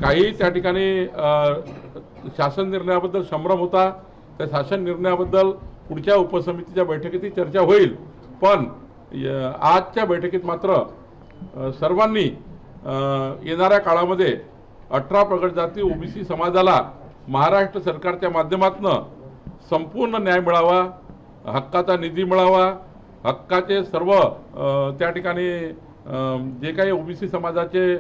काही त्या ठिकाणी शासन निर्णयाबद्दल संभ्रम होता। त्या शासन निर्णयाबद्दल पुढच्या उपसमितीच्या बैठकीत चर्चा होईल, पण आजच्या बैठकीत मात्र सर्वांनी येणाऱ्या काळामध्ये 18 प्रगत जाती ओबीसी समाजाला महाराष्ट्र सरकारच्या माध्यमातून संपूर्ण न्याय मिळावा, हक्काचा निधी मिळावा, हक्काचे सर्व त्या ठिकाणी जे काही ओबीसी समाजाचे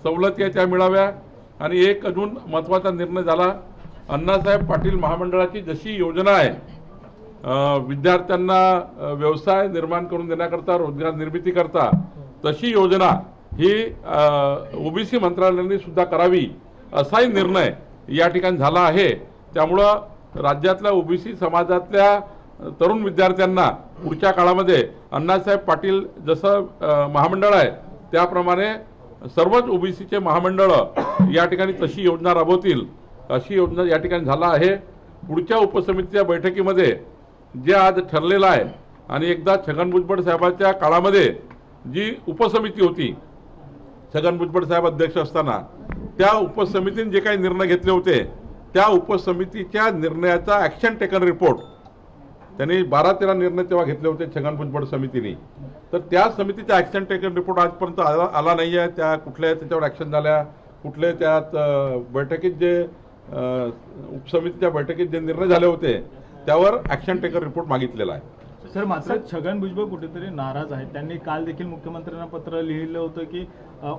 सवलती आहेत त्या मिळाव्या। आणि एक अजून महत्त्वाचा निर्णय झाला, अण्णासाहेब पाटील महामंडळाची जशी योजना आहे विद्यार्थ्यांना व्यवसाय निर्माण करून देण्याकरता, रोजगार निर्मिती करता, तशी योजना ही ओबीसी मंत्रालयाने सुद्धा करावी असाही निर्णय या ठिकाणी झाला आहे। त्यामुळं राज्यातल्या ओबीसी समाजातल्या तरुण विद्यार्थ्यांना पुढच्या काळामध्ये अण्णासाहेब पाटील जसं महामंडळ आहे त्याप्रमाणे सर्वच ओबीसीचे महामंडळ या ठिकाणी तशी योजना राबवतील अशी योजना या ठिकाणी झाला आहे। पुढच्या उपसमितीच्या बैठकीमध्ये जे आज ठरलेलं आहे आणि एकदा छगन भुजबळ साहेबांच्या काळामध्ये जी उपसमिती होती, छगन भुजबळ साहेब अध्यक्ष असताना त्या उपसमितीने जे काही निर्णय घेतले होते त्या उपसमितीच्या निर्णयाचा ॲक्शन टेकन रिपोर्ट त्यांनी 12-13 निर्णय तेव्हा घेतले होते छगन भुजबळ समितीने, तर त्या समितीचा ॲक्शन टेकन रिपोर्ट आजपर्यंत आला नाही आहे। त्या कुठल्या त्याच्यावर ॲक्शन झाल्या, कुठले त्यात बैठकीत जे उपसमितीच्या बैठकीत जे निर्णय झाले होते त्यावर ॲक्शन टेकन रिपोर्ट मागितलेला आहे। सर, मात्र छगन भुजबळ कुठेतरी नाराज आहेत। त्यांनी काल देखील मुख्यमंत्र्यांना पत्र लिहिलं होतं की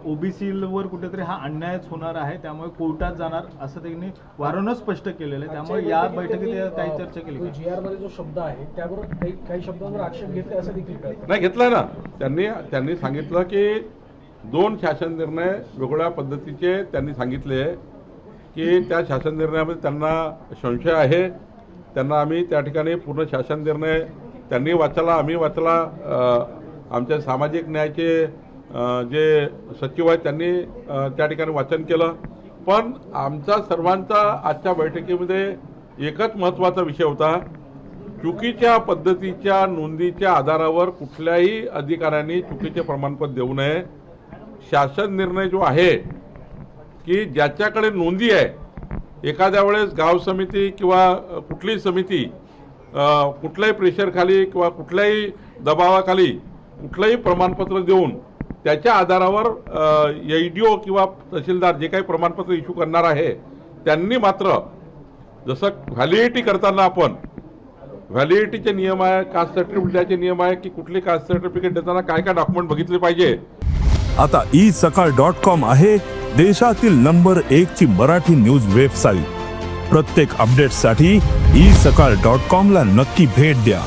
ओबीसीवर कुठेतरी हा अन्यायच होणार आहे, त्यामुळे कोर्टात जाणार असं त्यांनी वारंवार स्पष्ट केलेलं आहे। त्यामुळे या बैठकीत काही चर्चा केली? GR मध्ये जो शब्द आहे त्यावर काही शब्दांवर आक्षेप घेतले असं देखील नाही घेतलाय ना। त्यांनी सांगितलं की 2 शासन निर्णय वेगळ्या पद्धतीचे त्यांनी सांगितले की त्या शासन निर्णयामध्ये त्यांना संशय आहे। त्यांना आम्ही त्या ठिकाणी पूर्ण शासन निर्णय त्यांनी वाचला, आम्ही वाचला, आमच्या सामाजिक न्यायाचे जे सचिव आहेत त्यांनी त्या ठिकाणी वाचन केलं, पण आमचा सर्वांचा आजच्या बैठकीमध्ये एकच महत्त्वाचा विषय होता, चुकीच्या पद्धतीच्या नोंदीच्या आधारावर कुठल्याही अधिकाऱ्यांनी चुकीचे प्रमाणपत्र देऊ नये। शासन निर्णय जो आहे की ज्याच्याकडे नोंदी आहे, एखाद्या वेळेस गाव समिती किंवा कुठलीही समिती कुठल्याही प्रेशरखाली किंवा कुठल्याही दबावाखाली कुठलंही प्रमाणपत्र देऊन त्याच्या आधारावर EDO किंवा तहसीलदार जे काही प्रमाणपत्र इश्यू करणार आहे त्यांनी मात्र जसं व्हॅलिडिटी करताना आपण व्हॅलिडिटीचे नियम आहे, कास्ट सर्टिफिकेट द्यायचे नियम आहे की कुठली कास्ट सर्टिफिकेट देताना काय काय डॉक्युमेंट बघितले पाहिजे। आता isakal.com आहे देशातील नंबर 1 ची मराठी न्यूज वेबसाईट। प्रत्येक अपडेटसाठी isakal.com ला नक्की भेट द्या।